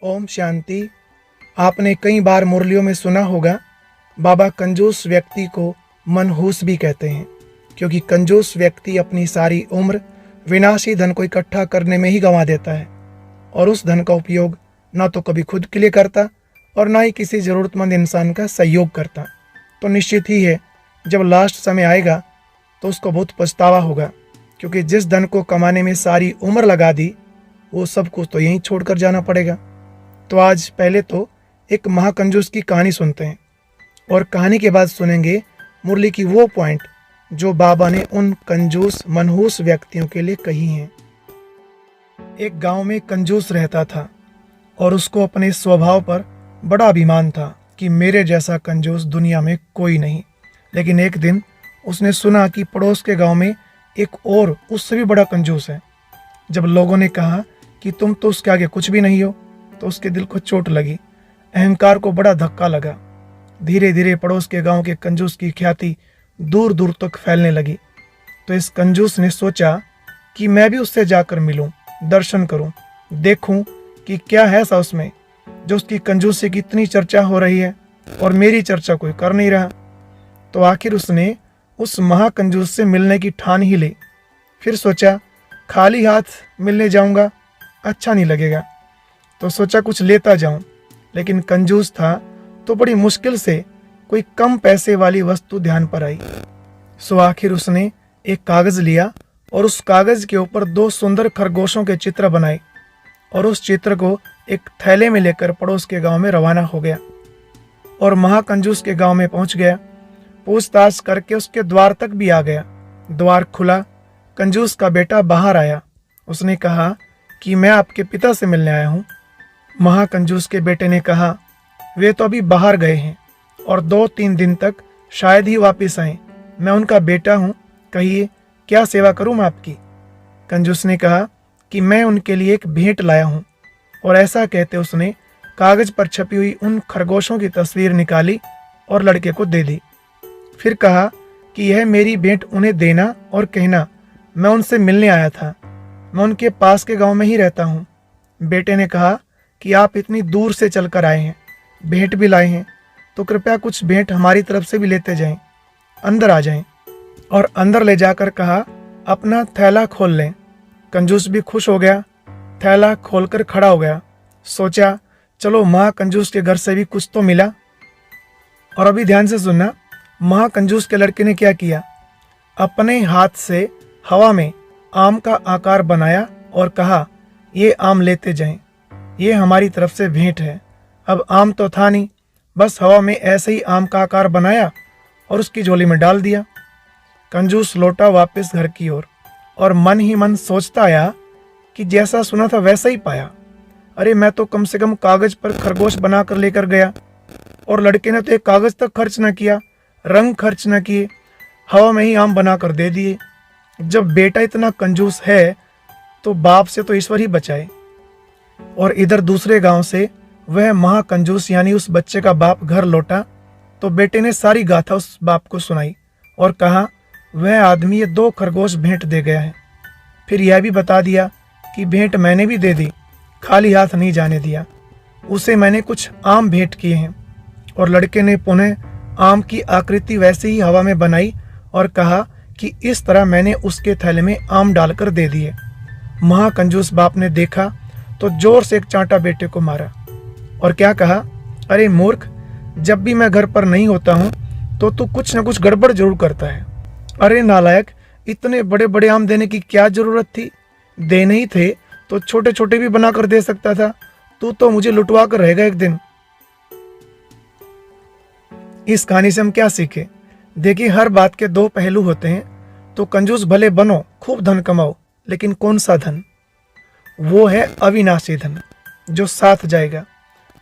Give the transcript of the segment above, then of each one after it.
ओम शांति। आपने कई बार मुरलियों में सुना होगा, बाबा कंजूस व्यक्ति को मनहूस भी कहते हैं, क्योंकि कंजूस व्यक्ति अपनी सारी उम्र विनाशी धन को इकट्ठा करने में ही गंवा देता है और उस धन का उपयोग ना तो कभी खुद के लिए करता और ना ही किसी ज़रूरतमंद इंसान का सहयोग करता। तो निश्चित ही है, जब लास्ट समय आएगा तो उसको बहुत पछतावा होगा, क्योंकि जिस धन को कमाने में सारी उम्र लगा दी वो सब कुछ तो यहीं छोड़कर जाना पड़ेगा। तो आज पहले तो एक महाकंजूस की कहानी सुनते हैं और कहानी के बाद सुनेंगे मुरली की वो पॉइंट जो बाबा ने उन कंजूस मनहूस व्यक्तियों के लिए कही हैं। एक गांव में कंजूस रहता था और उसको अपने स्वभाव पर बड़ा अभिमान था कि मेरे जैसा कंजूस दुनिया में कोई नहीं। लेकिन एक दिन उसने सुना कि पड़ोस के गांव में एक और उससे भी बड़ा कंजूस है। जब लोगों ने कहा कि तुम तो उसके आगे कुछ भी नहीं हो, तो उसके दिल को चोट लगी, अहंकार को बड़ा धक्का लगा। धीरे धीरे पड़ोस के गांव के कंजूस की ख्याति दूर दूर तक फैलने लगी। तो इस कंजूस ने सोचा कि मैं भी उससे जाकर मिलूं, दर्शन करूं, देखूं कि क्या है ऐसा उसमें जो उसकी कंजूसी की इतनी चर्चा हो रही है और मेरी चर्चा कोई कर नहीं रहा। तो आखिर उसने उस महाकंजूस से मिलने की ठान ही ली। फिर सोचा खाली हाथ मिलने जाऊंगा, अच्छा नहीं लगेगा, तो सोचा कुछ लेता जाऊं। लेकिन कंजूस था तो बड़ी मुश्किल से कोई कम पैसे वाली वस्तु ध्यान पर आई। सो आखिर उसने एक कागज लिया और उस कागज के ऊपर 2 सुंदर खरगोशों के चित्र बनाए और उस चित्र को एक थैले में लेकर पड़ोस के गांव में रवाना हो गया और महाकंजूस के गांव में पहुंच गया। पूछताछ करके उसके द्वार तक भी आ गया। द्वार खुला, कंजूस का बेटा बाहर आया। उसने कहा कि मैं आपके पिता से मिलने आया हूँ। महाकंजूस के बेटे ने कहा, वे तो अभी बाहर गए हैं और 2-3 दिन तक शायद ही वापस आए। मैं उनका बेटा हूँ, कहिए क्या सेवा करूँ मैं आपकी। कंजूस ने कहा कि मैं उनके लिए एक भेंट लाया हूँ। और ऐसा कहते उसने कागज पर छपी हुई उन खरगोशों की तस्वीर निकाली और लड़के को दे दी। फिर कहा कि यह मेरी भेंट उन्हें देना और कहना मैं उनसे मिलने आया था, मैं उनके पास के गांव में ही रहता हूँ। बेटे ने कहा कि आप इतनी दूर से चलकर आए हैं, भेंट भी लाए हैं, तो कृपया कुछ भेंट हमारी तरफ से भी लेते जाएं, अंदर आ जाएं। और अंदर ले जाकर कहा अपना थैला खोल लें। कंजूस भी खुश हो गया, थैला खोलकर खड़ा हो गया। सोचा चलो महाकंजूस के घर से भी कुछ तो मिला। और अभी ध्यान से सुनना, महाकंजूस के लड़के ने क्या किया, अपने हाथ से हवा में आम का आकार बनाया और कहा ये आम लेते जाएं, ये हमारी तरफ से भेंट है। अब आम तो था नहीं, बस हवा में ऐसे ही आम का आकार बनाया और उसकी झोली में डाल दिया। कंजूस लौटा वापस घर की ओर और मन ही मन सोचता आया कि जैसा सुना था वैसा ही पाया। अरे मैं तो कम से कम कागज पर खरगोश बनाकर लेकर गया और लड़के ने तो एक कागज तक खर्च न किया, रंग खर्च न किए, हवा में ही आम बनाकर दे दिए। जब बेटा इतना कंजूस है तो बाप से तो ईश्वर ही बचाए। और इधर दूसरे गांव से वह महाकंजूस यानी उस बच्चे का बाप घर लौटा तो बेटे ने सारी गाथा उस बाप को सुनाई और कहा वह आदमी ये 2 खरगोश भेंट दे गया है। फिर यह भी बता दिया कि भेंट मैंने भी दे दी, खाली हाथ नहीं जाने दिया, उसे मैंने कुछ आम भेंट किए हैं। और लड़के ने पुनः आम की आकृति वैसे ही हवा में बनाई और कहा कि इस तरह मैंने उसके थैले में आम डालकर दे दिए। महाकंजूस बाप ने देखा तो जोर से एक चांटा बेटे को मारा और क्या कहा, अरे मूर्ख, जब भी मैं घर पर नहीं होता हूँ तो तू कुछ न कुछ गड़बड़ जरूर करता है। अरे नालायक, इतने बड़े बड़े आम देने की क्या जरूरत थी, देने ही थे तो छोटे छोटे भी बनाकर दे सकता था, तू तो मुझे लुटवा कर रहेगा एक दिन। इस कहानी से हम क्या सीखे, देखिए हर बात के 2 पहलू होते हैं। तो कंजूस भले बनो, खूब धन कमाओ, लेकिन कौन सा धन, वो है अविनाशी धन जो साथ जाएगा।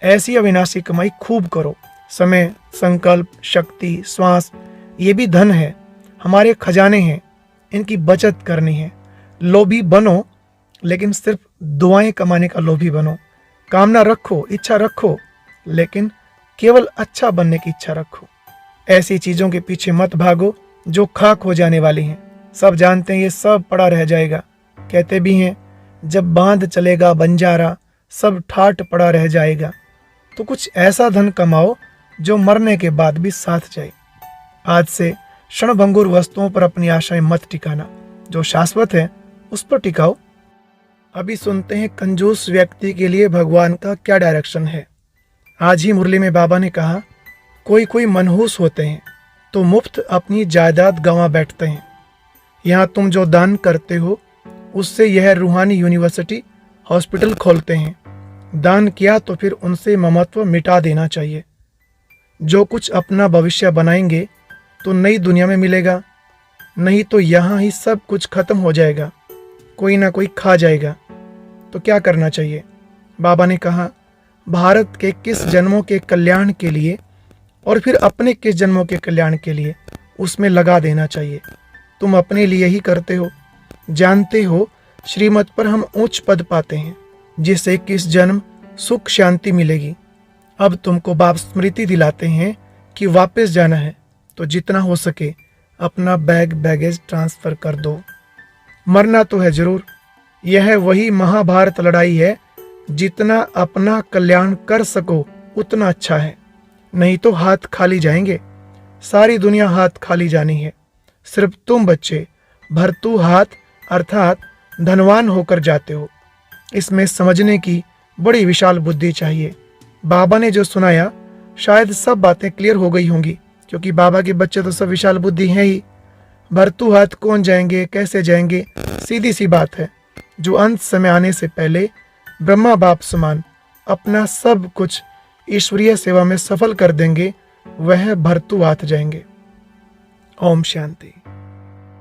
ऐसी अविनाशी कमाई खूब करो। समय, संकल्प, शक्ति, श्वास, ये भी धन है, हमारे खजाने हैं, इनकी बचत करनी है। लोभी बनो, लेकिन सिर्फ दुआएं कमाने का लोभी बनो। कामना रखो, इच्छा रखो, लेकिन केवल अच्छा बनने की इच्छा रखो। ऐसी चीजों के पीछे मत भागो जो खाक हो जाने वाली हैं। सब जानते हैं ये सब पड़ा रह जाएगा। कहते भी हैं जब बांध चलेगा बंजारा, सब ठाट पड़ा रह जाएगा। तो कुछ ऐसा धन कमाओ जो मरने के बाद भी साथ जाए। आज से क्षणभंगुर वस्तुओं पर अपनी आशाएं मत टिकाना, जो शाश्वत है उस पर टिकाओ। अभी सुनते हैं कंजूस व्यक्ति के लिए भगवान का क्या डायरेक्शन है। आज ही मुरली में बाबा ने कहा, कोई कोई मनहूस होते हैं तो मुफ्त अपनी जायदाद गंवा बैठते हैं। यहाँ तुम जो दान करते हो उससे यह रूहानी यूनिवर्सिटी हॉस्पिटल खोलते हैं। दान किया तो फिर उनसे ममत्व मिटा देना चाहिए। जो कुछ अपना भविष्य बनाएंगे तो नई दुनिया में मिलेगा, नहीं तो यहाँ ही सब कुछ खत्म हो जाएगा, कोई ना कोई खा जाएगा। तो क्या करना चाहिए? बाबा ने कहा, भारत के किस जन्मों के कल्याण के लिए और फिर अपने किस जन्मों के कल्याण के लिए उसमें लगा देना चाहिए। तुम अपने लिए ही करते हो। जानते हो श्रीमत पर हम उच्च पद पाते हैं, जिससे किस जन्म सुख शांति मिलेगी। अब तुमको बाप स्मृति दिलाते हैं कि वापस जाना है तो जितना हो सके अपना बैगेज ट्रांसफर कर दो। मरना तो है जरूर। यह वही महाभारत लड़ाई है, जितना अपना कल्याण कर सको उतना अच्छा है, नहीं तो हाथ खाली जाएंगे। सारी दुनिया हाथ खाली जानी है, सिर्फ तुम बच्चे भरतू हाथ अर्थात धनवान होकर जाते हो। इसमें समझने की बड़ी विशाल बुद्धि चाहिए। बाबा ने जो सुनाया शायद सब बातें क्लियर हो गई होंगी, क्योंकि बाबा के बच्चे तो सब विशाल बुद्धि हैं ही। भरतू हाथ कौन जाएंगे, कैसे जाएंगे, सीधी सी बात है। जो अंत समय आने से पहले ब्रह्मा बाप समान अपना सब कुछ ईश्वरीय सेवा में सफल कर देंगे, वह भरतू हाथ जाएंगे। ओम शांति।